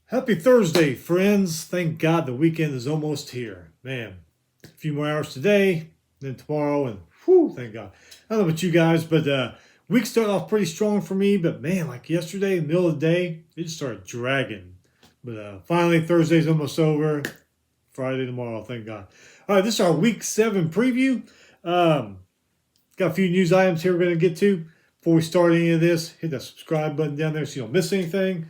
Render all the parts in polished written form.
Happy Thursday, friends. Thank God the weekend is almost here. Man, a few more hours today, then tomorrow, and whew, thank God. I don't know about you guys, but week started off pretty strong for me, but man, like yesterday, in the middle of the day, it just started dragging. But finally, Thursday's almost over. Friday tomorrow, thank God. All right, this is our week 7 preview. Um, got a few news items here we're going to get to. Before we start any of this, hit that subscribe button down there so you don't miss anything.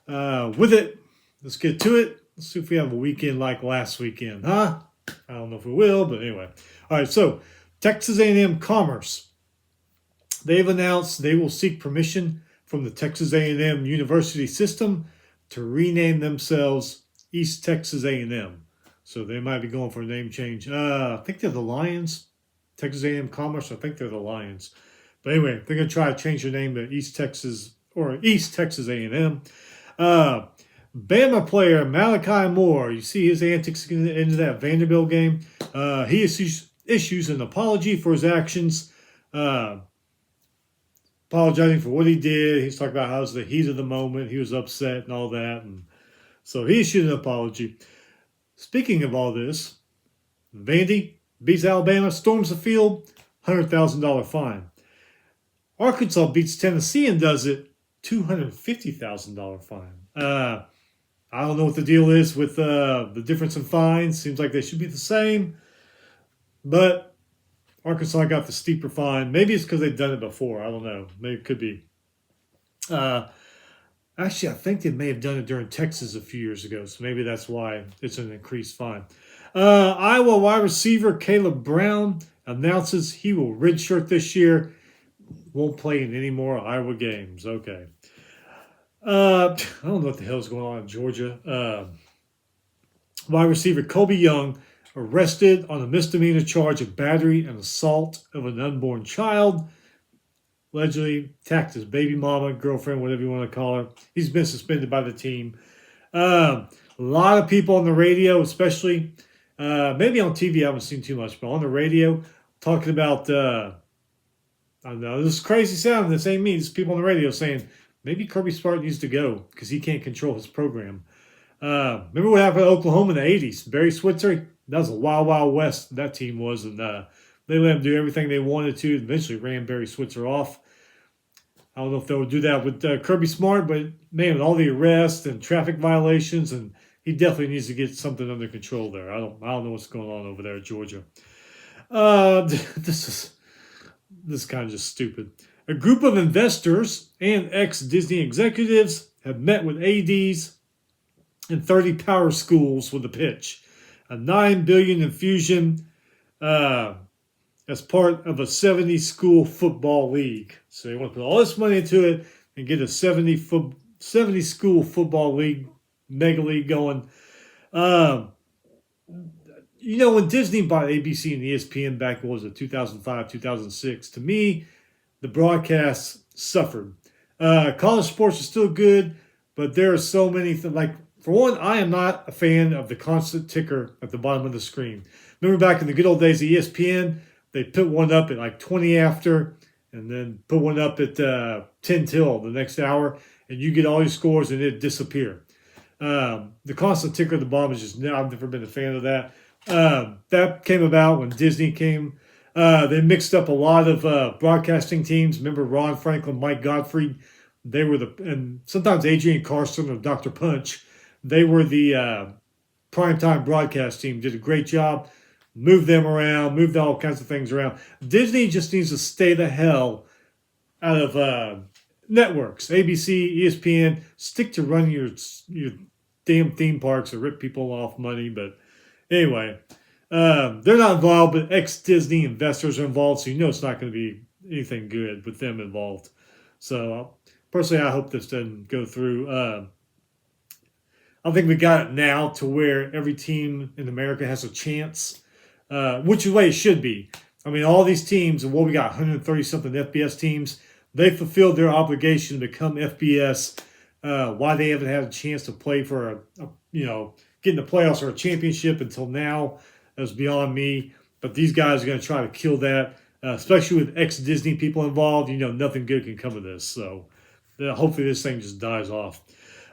With it, let's get to it. Let's see if we have a weekend like last weekend, huh? I don't know if we will, but anyway. All right, so Texas A&M Commerce. They've announced they will seek permission from the Texas A&M University system to rename themselves East Texas A&M. So they might be going for a name change. I think they're the Lions. Texas A&M Commerce, I think they're the Lions. But anyway, they're going to try to change their name to East Texas or East Texas A&M. Bama player Malachi Moore, you see his antics into that Vanderbilt game. He issues an apology for his actions, apologizing for what he did. He's talking about how it was the heat of the moment. He was upset and all that. And so he issued an apology. Speaking of all this, Vandy beats Alabama, storms the field, $100,000 fine. Arkansas beats Tennessee and does it, $250,000 fine. I don't know what the deal is with the difference in fines. Seems like they should be the same. But Arkansas got the steeper fine. Maybe it's because they've done it before. I don't know. Maybe it could be. Actually, I think they may have done it during Texas a few years ago. So maybe that's why it's an increased fine. Iowa wide receiver Caleb Brown announces he will redshirt this year. Won't play in any more Iowa games. Okay. I don't know what the hell is going on in Georgia. Wide receiver Kobe Young arrested on a misdemeanor charge of battery and assault of an unborn child. Allegedly attacked his baby mama, girlfriend, whatever you want to call her. He's been suspended by the team. A lot of people on the radio, especially, maybe on TV I haven't seen too much, but on the radio, talking about, I don't know, this is crazy sound. This ain't me. This is people on the radio saying, maybe Kirby Smart needs to go because he can't control his program. Remember what happened to Oklahoma in the 80s? Barry Switzer, that was a wild, wild west that team was. And they let him do everything they wanted to. Eventually ran Barry Switzer off. I don't know if they'll do that with Kirby Smart, but man, with all the arrests and traffic violations, and he definitely needs to get something under control there. I don't know what's going on over there at Georgia. This is kind of just stupid. A group of investors and ex-Disney executives have met with ADs in 30 power schools with a pitch. A $9 billion infusion as part of a 70-school football league. So they want to put all this money into it and get a 70-school football league, mega league going. When Disney bought ABC and ESPN back, what was it, 2005, 2006, to me, the broadcasts suffered. College sports are still good, but there are so many things. Like, for one, I am not a fan of the constant ticker at the bottom of the screen. Remember back in the good old days of ESPN, they put one up at like 20 after, and then put one up at 10 till the next hour, and you get all your scores and it disappear. The constant ticker at the bottom is just, no, I've never been a fan of that. That came about when Disney came. They mixed up a lot of broadcasting teams. Remember Ron Franklin, Mike Gottfried? They were and sometimes Adrian Carson or Dr. Punch. They were the primetime broadcast team. Did a great job. Moved them around, moved all kinds of things around. Disney just needs to stay the hell out of networks. ABC, ESPN, stick to running your damn theme parks or rip people off money. But anyway, they're not involved, but ex-Disney investors are involved, so it's not going to be anything good with them involved. So personally, I hope this doesn't go through. I think we got it now to where every team in America has a chance, which is the way it should be. I mean, all these teams, and we got 130-something FBS teams, they fulfilled their obligation to become FBS. Why they haven't had a chance to play for get in the playoffs or a championship until now is beyond me. But these guys are going to try to kill that, especially with ex-Disney people involved. Nothing good can come of this. So hopefully this thing just dies off.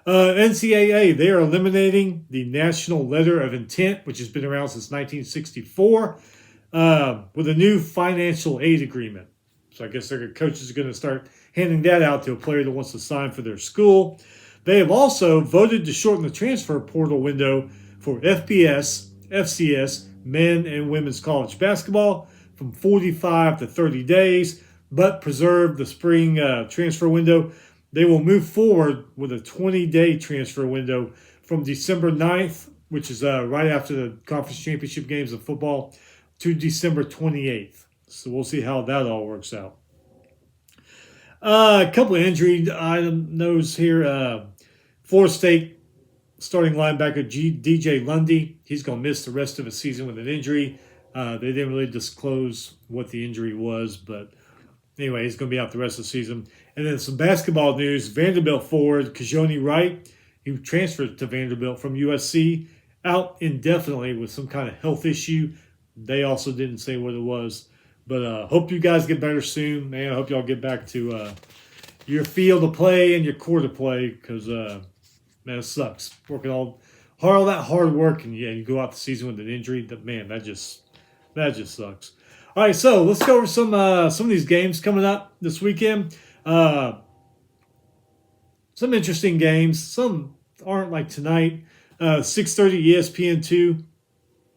NCAA, they are eliminating the National Letter of Intent, which has been around since 1964, with a new financial aid agreement. So I guess their coaches are going to start handing that out to a player that wants to sign for their school. They have also voted to shorten the transfer portal window for FBS, FCS, men and women's college basketball from 45 to 30 days, but preserve the spring transfer window. They will move forward with a 20-day transfer window from December 9th, which is right after the conference championship games of football, to December 28th. So we'll see how that all works out. A couple of injury items here. Florida State starting linebacker DJ Lundy. He's going to miss the rest of the season with an injury. They didn't really disclose what the injury was, but anyway, he's going to be out the rest of the season. And then some basketball news. Vanderbilt forward Kajoni Wright, who transferred to Vanderbilt from USC, out indefinitely with some kind of health issue. They also didn't say what it was. But hope you guys get better soon, man. I hope y'all get back to your field of play and your court of play because, man, it sucks. Working all that hard work and you go out the season with an injury. Man, that just sucks. All right, so let's go over some of these games coming up this weekend. Some interesting games. Some aren't like tonight. 6:30 ESPN2.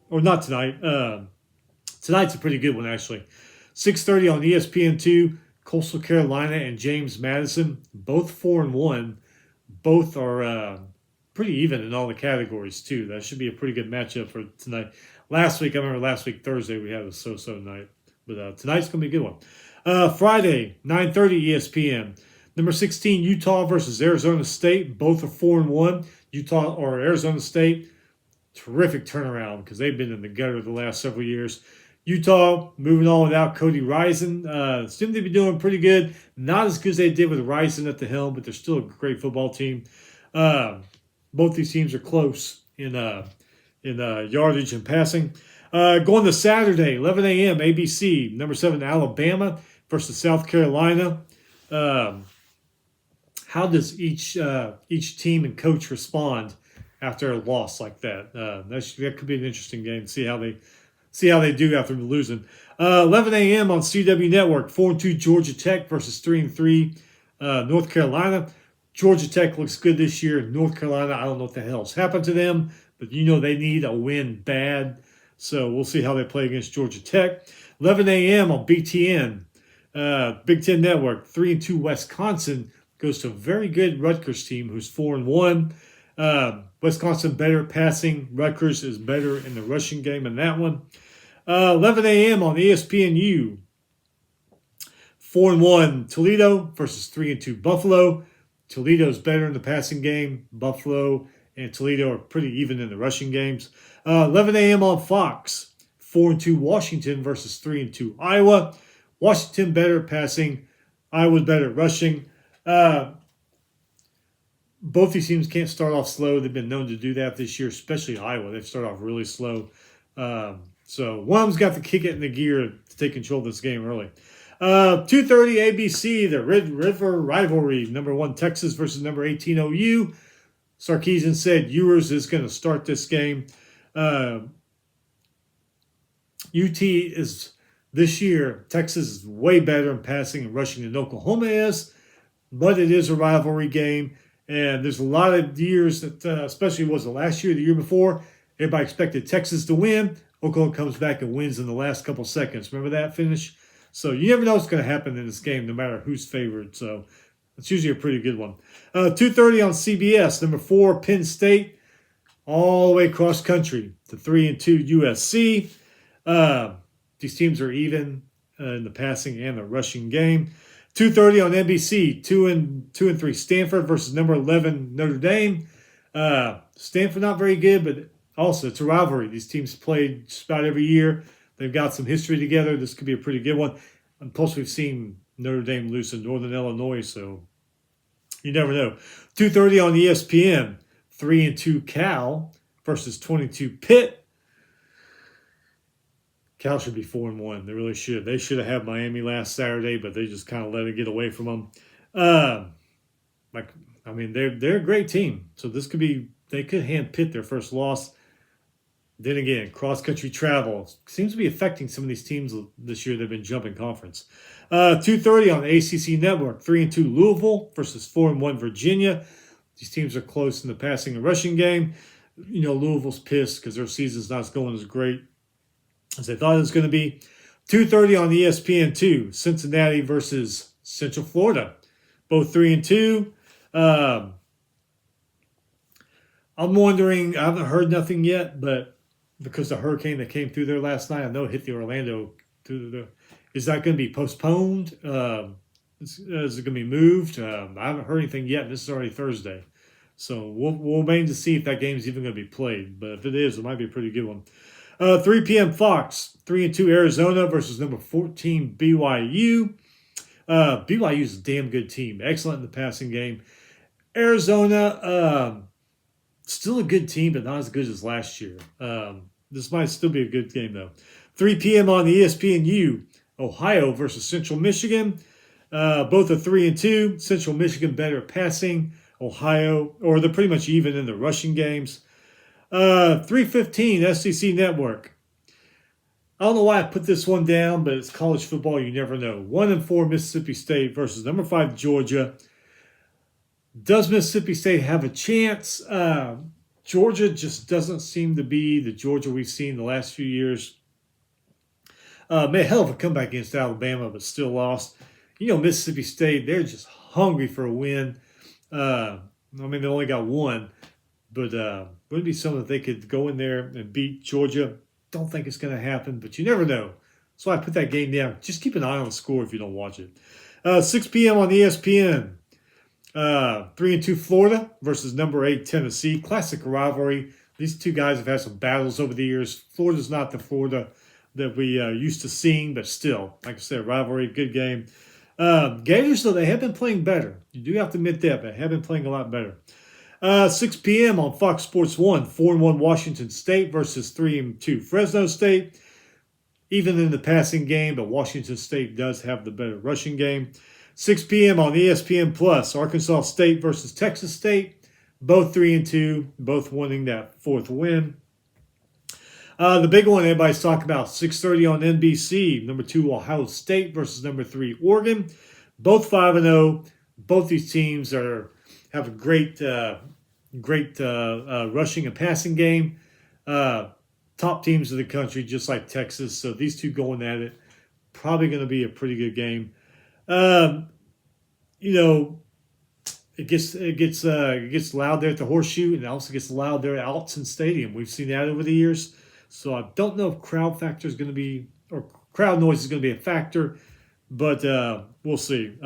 Or not tonight. Tonight's a pretty good one, actually. 6:30 on ESPN2. Coastal Carolina and James Madison. Both 4-1. Both are pretty even in all the categories, too. That should be a pretty good matchup for tonight. Last week Thursday, we had a so-so night. But tonight's going to be a good one. Friday, 9:30 ESPN. Number 16, Utah versus Arizona State. Both are 4-1. Utah or Arizona State, terrific turnaround because they've been in the gutter the last several years. Utah moving on without Cody Rison. Seem to be doing pretty good. Not as good as they did with Rison at the helm, but they're still a great football team. Both these teams are close in yardage and passing. Going to Saturday, 11 a.m. ABC, number 7 Alabama versus South Carolina. How does each team and coach respond after a loss like that? That could be an interesting game. See how they do after losing. 11 a.m. on CW Network. 4-2 Georgia Tech versus 3-3 North Carolina. Georgia Tech looks good this year. North Carolina, I don't know what the hell's happened to them, but they need a win bad. So we'll see how they play against Georgia Tech. 11 a.m. on BTN, Big Ten Network. 3-2 Wisconsin goes to a very good Rutgers team who's 4-1. Wisconsin better passing. Rutgers is better in the rushing game in that one. 11 a.m. on ESPNU. 4-1 Toledo versus 3-2 Buffalo. Toledo's better in the passing game. Buffalo and Toledo are pretty even in the rushing games. 11 a.m. on Fox. 4-2 Washington versus 3-2 Iowa. Washington better passing. Iowa's better rushing. Both these teams can't start off slow. They've been known to do that this year, especially Iowa. They've started off really slow. So one of them's got to kick it in the gear to take control of this game early. 2:30 ABC, the Red River rivalry. Number 1 Texas versus number 18 OU. Sarkisian said Ewers is going to start this game. UT is this year, Texas is way better in passing and rushing than Oklahoma is, but it is a rivalry game. And there's a lot of years that, especially was the last year, the year before, everybody expected Texas to win. Oklahoma comes back and wins in the last couple seconds. Remember that finish? So you never know what's going to happen in this game, no matter who's favored. So it's usually a pretty good one. 2:30 on CBS, number 4 Penn State, all the way across country to 3-2 USC. These teams are even in the passing and the rushing game. 2:30 on NBC, 2-3 Stanford versus number 11 Notre Dame. Stanford not very good, but also it's a rivalry. These teams play just about every year. They've got some history together. This could be a pretty good one. And plus, we've seen Notre Dame lose in Northern Illinois, so you never know. 2:30 on ESPN, 3-2 Cal versus 22 Pitt. Cal should be 4-1. They really should. They should have had Miami last Saturday, but they just kind of let it get away from them. I I mean, they're a great team. So this could be they could hand Pitt their first loss. Then again, cross country travel seems to be affecting some of these teams this year. They've been jumping conference. 2:30 on the ACC Network. 3-2 Louisville versus 4-1 Virginia. These teams are close in the passing and rushing game. You know, Louisville's pissed because their season's not going as great as they thought it was going to be. 2:30 on the ESPN2. Cincinnati versus Central Florida. Both 3-2. I'm wondering. I haven't heard nothing yet, but because the hurricane that came through there last night, I know it hit the Orlando. Is that going to be postponed? Is it going to be moved? I haven't heard anything yet. This is already Thursday. So we'll wait to see if that game is even going to be played. But if it is, it might be a pretty good one. 3 p.m. Fox, 3-2 Arizona versus number 14 BYU. BYU is a damn good team. Excellent in the passing game. Arizona, still a good team, but not as good as last year. This might still be a good game, though. 3 p.m. on the ESPNU, Ohio versus Central Michigan. Both are 3-2. Central Michigan better at passing. Ohio, or they're pretty much even in the rushing games. 3:15 SEC Network. I don't know why I put this one down, but it's college football. You never know. 1-4 Mississippi State versus number 5 Georgia. Does Mississippi State have a chance? Georgia just doesn't seem to be the Georgia we've seen the last few years. Made a hell of a comeback against Alabama, but still lost. You know, Mississippi State, they're just hungry for a win. I mean, they only got one, but would it be something that they could go in there and beat Georgia? Don't think it's going to happen, but you never know. So I put that game down. Just keep an eye on the score if you don't watch it. 6 p.m. on ESPN. 3-2 Florida versus number 8 Tennessee. Classic rivalry. These two guys have had some battles over the years. Florida's not the Florida that we used to seeing, but still, like I said, rivalry, good game. Gators, though, they have been playing better. You do have to admit that, but they have been playing a lot better. 6 p.m. on Fox Sports 1, 4-1 Washington State versus 3-2 Fresno State. Even in the passing game, but Washington State does have the better rushing game. 6 p.m. on ESPN Plus, Arkansas State versus Texas State. Both 3-2, both winning that fourth win. The big one everybody's talking about, 6:30 on NBC, number 2 Ohio State versus number 3 Oregon. Both 5-0. Both these teams have a great rushing and passing game. Top teams of the country, just like Texas. So these two going at it, probably going to be a pretty good game. You know, it gets loud there at the Horseshoe, and it also gets loud there at Autzen Stadium. We've seen that over the years. So I don't know if crowd factor is going to be, or crowd noise is going to be a factor, but we'll see.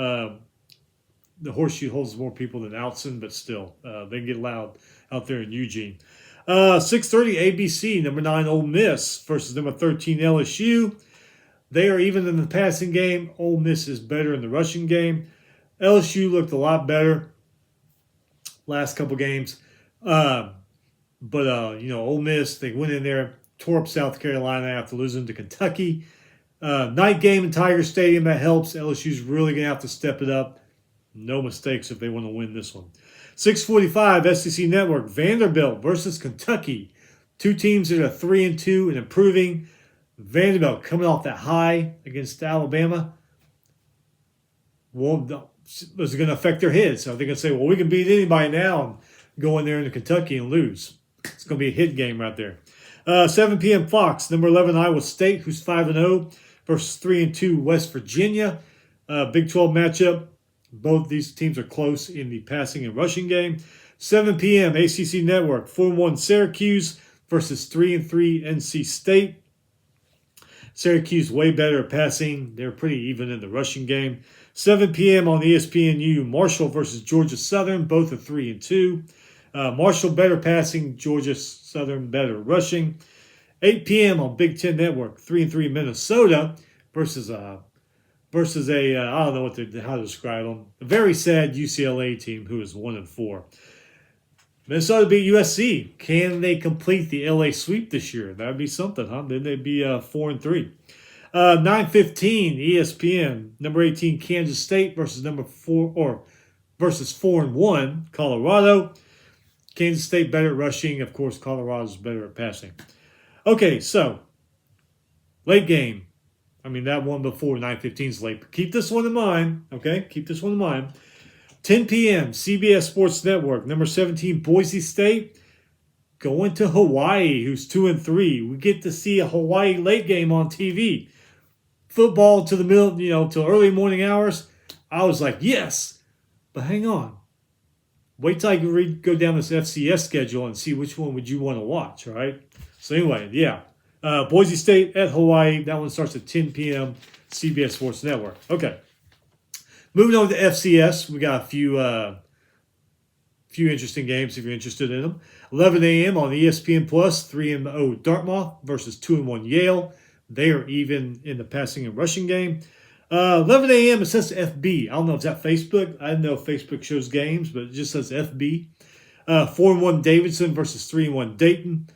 The Horseshoe holds more people than Autzen, but still, they can get loud out there in Eugene. 6:30 ABC, number 9 Ole Miss versus number 13 LSU. They are even in the passing game. Ole Miss is better in the rushing game. LSU looked a lot better last couple games. But Ole Miss, they went in there, tore up South Carolina after losing to Kentucky. Night game in Tiger Stadium, that helps. LSU's really going to have to step it up. No mistakes if they want to win this one. 6:45 SEC Network, Vanderbilt versus Kentucky. Two teams that are 3-2 and improving. Vanderbilt coming off that high against Alabama. Well, is it going to affect their heads? Are they going to say, well, we can beat anybody now and go in there into Kentucky and lose? It's going to be a hit game right there. 7 p.m. Fox, number 11 Iowa State, who's 5-0, versus 3-2 West Virginia. Big 12 matchup. Both these teams are close in the passing and rushing game. 7 p.m. ACC Network, 4-1 Syracuse versus 3-3 NC State. Syracuse way better at passing. They're pretty even in the rushing game. 7 p.m. on ESPNU, Marshall versus Georgia Southern. Both are 3-2. Marshall better passing, Georgia Southern better rushing. 8 p.m. on Big Ten Network, 3-3 Minnesota versus a I don't know how to describe them. A very sad UCLA team who is 1-4. Minnesota beat USC. Can they complete the LA sweep this year? That would be something, huh? Then they'd be 4-3. 9:15 ESPN. Number 18 Kansas State versus number 4 or versus 4-1 Colorado. Kansas State better at rushing. Of course, Colorado's better at passing. Okay, so late game. I mean, that one before 9:15 is late. But keep this one in mind, okay? Keep this one in mind. 10 p.m., CBS Sports Network, number 17, Boise State, going to Hawaii, who's 2-3. We get to see a Hawaii late game on TV. Football to the middle, till early morning hours. I was like, yes. But hang on. Wait till I go down this FCS schedule and see which one would you want to watch, right? So anyway, yeah. Boise State at Hawaii. That one starts at 10 p.m. CBS Sports Network. Okay. Moving on to FCS, we got a few interesting games if you're interested in them. 11 a.m. on ESPN Plus, 3-0 Dartmouth versus 2-1 Yale. They are even in the passing and rushing game. 11 a.m. it says FB. I don't know if that's Facebook. I don't know if Facebook shows games, but it just says FB. 4-1 Davidson versus 3-1 Dayton.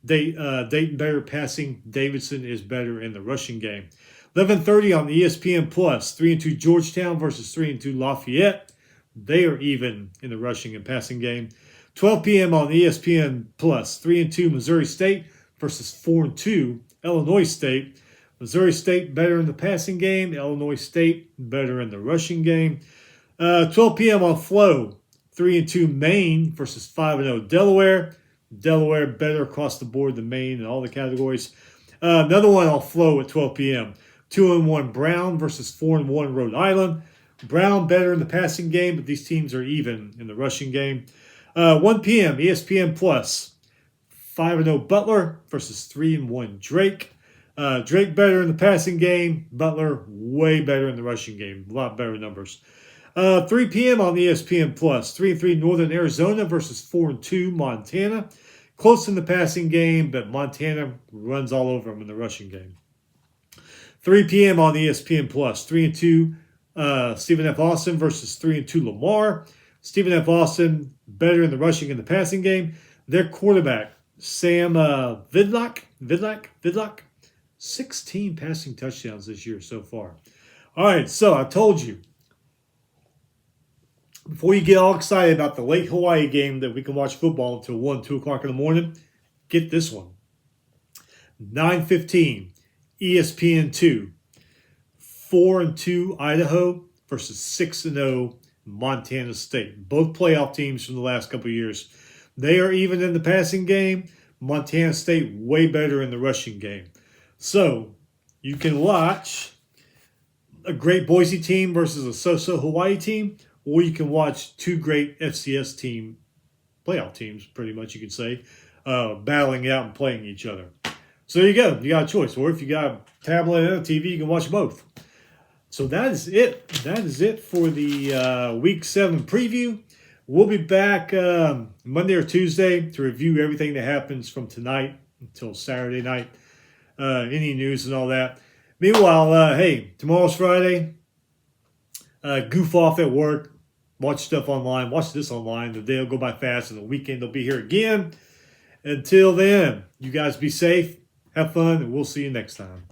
Dayton better passing. Davidson is better in the rushing game. 11:30 on ESPN Plus. 3-2 Georgetown versus 3-2 Lafayette. They are even in the rushing and passing game. 12 p.m. on ESPN Plus. 3-2 Missouri State versus 4-2 Illinois State. Missouri State better in the passing game. Illinois State better in the rushing game. 12 p.m. on Flow. 3-2 Maine versus 5-0 Delaware. Delaware better across the board than Maine in all the categories. Another one on Flow at 12 p.m. 2-1 Brown versus 4-1 Rhode Island. Brown better in the passing game, but these teams are even in the rushing game. 1 p.m. ESPN Plus. 5-0 Butler versus 3-1 Drake. Drake better in the passing game. Butler way better in the rushing game. A lot better numbers. 3 p.m. on ESPN Plus. 3-3 Northern Arizona versus 4-2 Montana. Close in the passing game, but Montana runs all over them in the rushing game. 3 p.m. on ESPN Plus. 3-2 Stephen F. Austin versus 3-2 Lamar. Stephen F. Austin better in the rushing and the passing game. Their quarterback, Sam Vidlak, 16 passing touchdowns this year so far. All right, so I told you, before you get all excited about the late Hawaii game that we can watch football until 1, 2 o'clock in the morning, get this one. 9:15, ESPN 2, 4-2 Idaho versus 6-0 Montana State. Both playoff teams from the last couple of years. They are even in the passing game. Montana State way better in the rushing game. So you can watch a great Boise team versus a so-so Hawaii team, or you can watch two great FCS playoff teams, pretty much you could say, battling out and playing each other. So there you go. You got a choice. Or if you got a tablet and a TV, you can watch both. So that is it. That is it for the Week 7 preview. We'll be back Monday or Tuesday to review everything that happens from tonight until Saturday night. Any news and all that. Meanwhile, hey, tomorrow's Friday. Goof off at work. Watch stuff online. Watch this online. The day will go by fast, and the weekend will be here again. Until then, you guys be safe, have fun, and we'll see you next time.